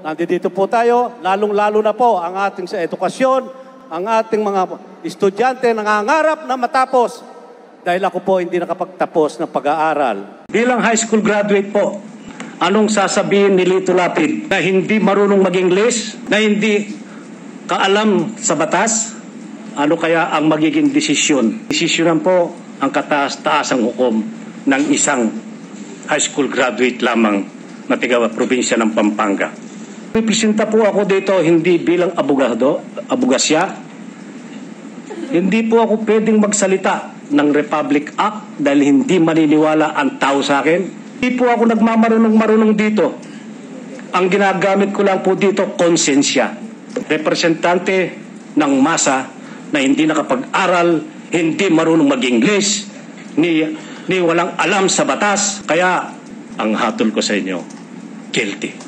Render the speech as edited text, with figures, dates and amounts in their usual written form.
Nandito po tayo, lalong-lalo na po ang ating sa edukasyon, ang ating mga estudyante nangangarap na matapos dahil ako po hindi nakapagtapos ng pag-aaral. Bilang high school graduate po, anong sasabihin ni Lito Lapid na hindi marunong mag-English, na hindi kaalam sa batas? Ano kaya ang magiging desisyon? Desisyonan po ang kataas-taasang hukom ng isang high school graduate lamang na taga-probinsya ng Pampanga. Representa po ako dito hindi bilang abogasya. Hindi po ako pwedeng magsalita ng Republic Act dahil hindi maniniwala ang tao sa akin. Hindi po ako nagmamarunong dito. Ang ginagamit ko lang po dito, konsensya. Representante ng masa na hindi nakapag-aral, hindi marunong mag-English, ni walang alam sa batas. Kaya ang hatol ko sa inyo, guilty.